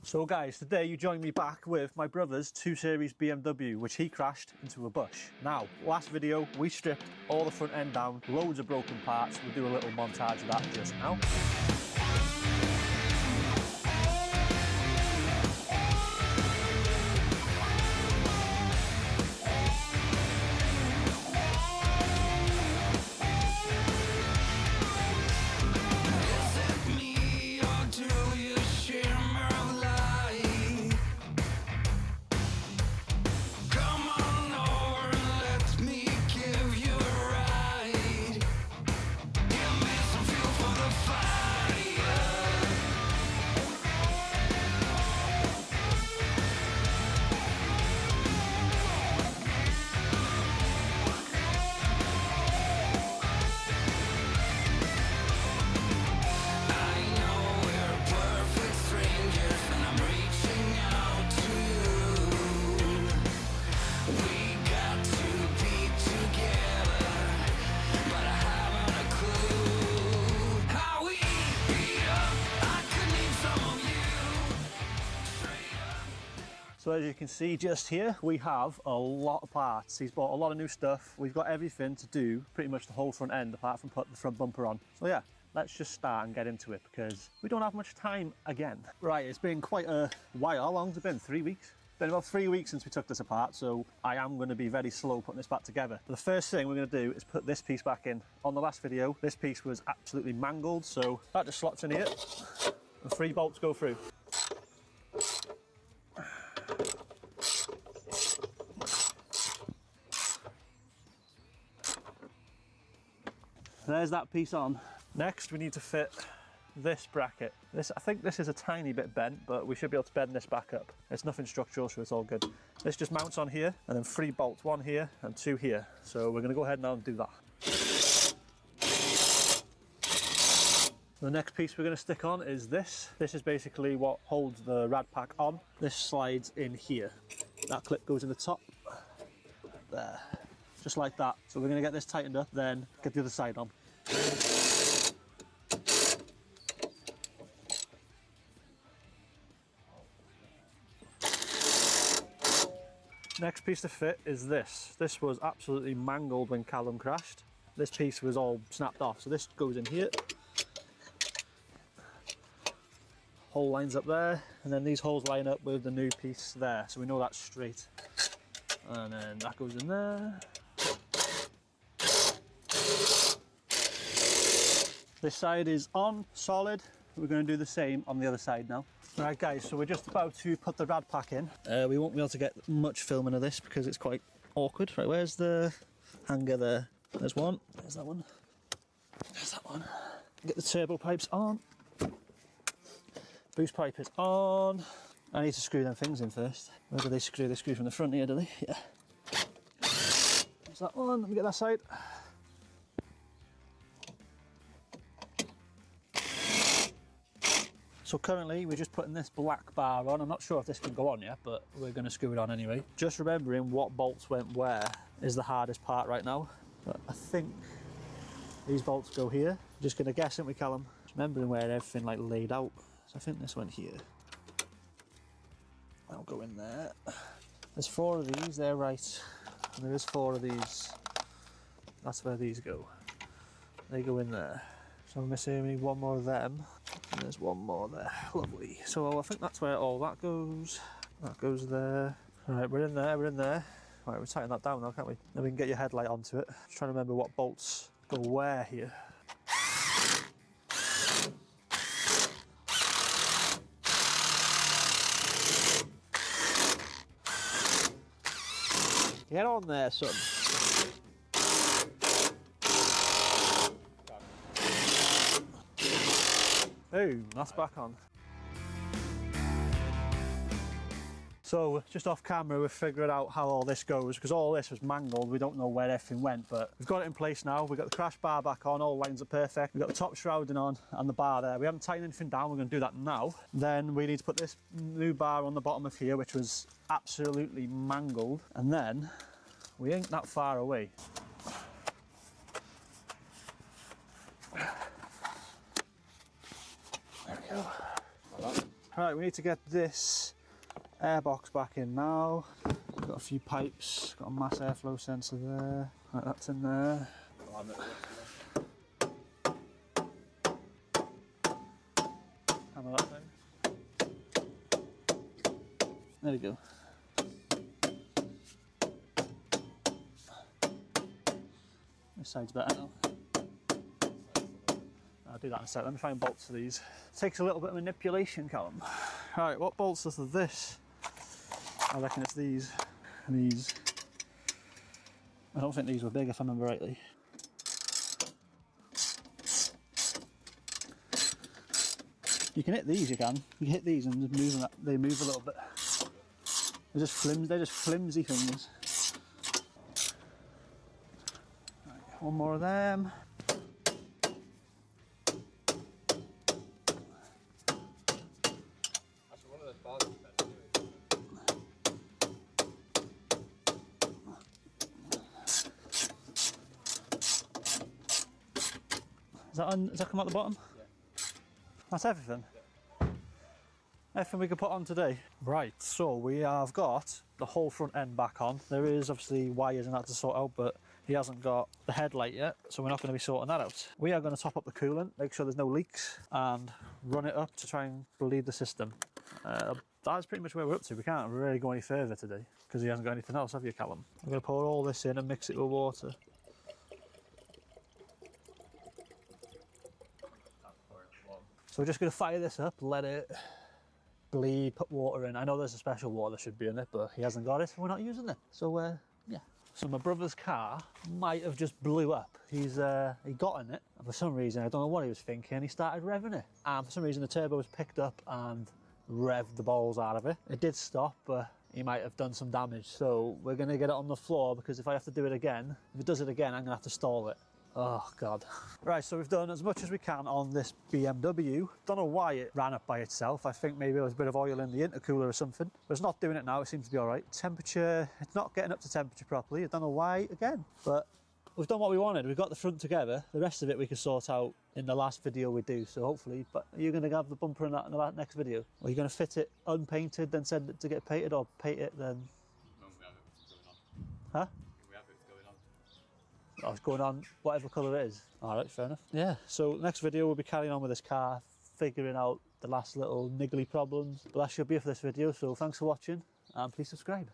So guys, today you join me back with my brother's 2 Series BMW, which he crashed into a bush. Now, last video, we stripped all the front end down, loads of broken parts. We'll do a little montage of that just now. So as you can see just here, we have a lot of parts. He's bought a lot of new stuff. We've got everything to do pretty much the whole front end apart from put the front bumper on. So yeah, let's just start and get into it because we don't have much time again. Right, it's been quite a while. How long's it been? 3 weeks? It's been about 3 weeks since we took this apart, so I am going to be very slow putting this back together. But the first thing we're going to do is put this piece back in. On the last video, this piece was absolutely mangled, so that just slots in here and 3 bolts go through. There's that piece on. Next, we need to fit this bracket. I think this is a tiny bit bent, but we should be able to bend this back up. It's nothing structural, so it's all good. This just mounts on here, and then 3 bolts, 1 here and 2 here. So we're gonna go ahead now and do that. The next piece we're gonna stick on is this. This is basically what holds the rad pack on. This slides in here. That clip goes in the top, there. Just like that. So we're going to get this tightened up, then get the other side on. Next piece to fit is this. This was absolutely mangled when Callum crashed. This piece was all snapped off, so this goes in here. Hole lines up there, and then these holes line up with the new piece there, so we know that's straight. And then that goes in there. This side is on, solid. We're going to do the same on the other side now. Right guys, so we're just about to put the rad pack in. We won't be able to get much filming of this because it's quite awkward. Right, where's the hanger there? There's one, there's that one, there's that one. Get the turbo pipes on. Boost pipe is on. I need to screw them things in first. Where do they screw? They screw from the front here, do they? Yeah. There's that one, let me get that side. So currently we're just putting this black bar on. I'm not sure if this can go on yet, but we're going to screw it on anyway. Just remembering what bolts went where is the hardest part right now. But I think these bolts go here. I'm just going to guess, aren't we, Callum? Just remembering where everything like laid out. So I think this went here. That'll go in there. There's 4 of these, they're right. And there is 4 of these. That's where these go. They go in there. So I'm missing only 1 more of them. And there's 1 more there. Lovely. So I think that's where all that goes. That goes there. Right, we're in there, we're in there. Right, we'll tighten that down now, can't we? Then we can get your headlight onto it. Just trying to remember what bolts go where here. Get on there, son. Boom, that's back on. So just off camera we've figured out how all this goes because all this was mangled. We don't know where everything went, but we've got it in place now. We've got the crash bar back on, all lines are perfect. We've got the top shrouding on and the bar there. We haven't tightened anything down, we're going to do that now. Then we need to put this new bar on the bottom of here, which was absolutely mangled. And then we ain't that far away. There we go. Right, we need to get this airbox back in now. Got a few pipes, got a mass airflow sensor there. Right, that's in there. Hammer that thing. There we go. This side's better now. I'll do that in a sec. Let me find bolts for these. It takes a little bit of manipulation, Callum. Right, what bolts does this? I reckon it's these and these. I don't think these were big if I remember rightly. You can hit these, you can hit these and just move them, they move a little bit. They're just flimsy things. Right, one more of them. One of those bars is better anyway. Does that come out the bottom? Yeah. That's everything? Yeah. Everything we can put on today. Right, so we have got the whole front end back on. There is obviously wires and that to sort out, but he hasn't got the headlight yet, so we're not going to be sorting that out. We are going to top up the coolant, make sure there's no leaks, and run it up to try and bleed the system. That's pretty much where we're up to. We can't really go any further today because he hasn't got anything else, have you, Callum? I'm going to pour all this in and mix it with water. So we're just going to fire this up, let it bleed, put water in. I know there's a special water that should be in it, but he hasn't got it, so we're not using it. So yeah. So my brother's car might have just blew up. He got in it, and for some reason, I don't know what he was thinking, he started revving it. And for some reason, the turbo was picked up and revved the balls out of it. It did stop, but he might have done some damage. So we're going to get it on the floor, because if I have to do it again, if it does it again, I'm going to have to stall it. Oh God. Right, so we've done as much as we can on this BMW. Don't know why it ran up by itself. I think maybe there was a bit of oil in the intercooler or something. But it's not doing it now, it seems to be all right. Temperature, it's not getting up to temperature properly. I don't know why again, but we've done what we wanted. We've got the front together. The rest of it we can sort out in the last video we do, so hopefully. But are you going to have the bumper in that in the next video? Or are you going to fit it unpainted, then send it to get painted, or paint it then? No, we have it going on. Huh? We have it going on. Oh, it's going on whatever colour it is. All right, fair enough. Yeah, so next video we'll be carrying on with this car, figuring out the last little niggly problems. But that should be it for this video, so thanks for watching and please subscribe.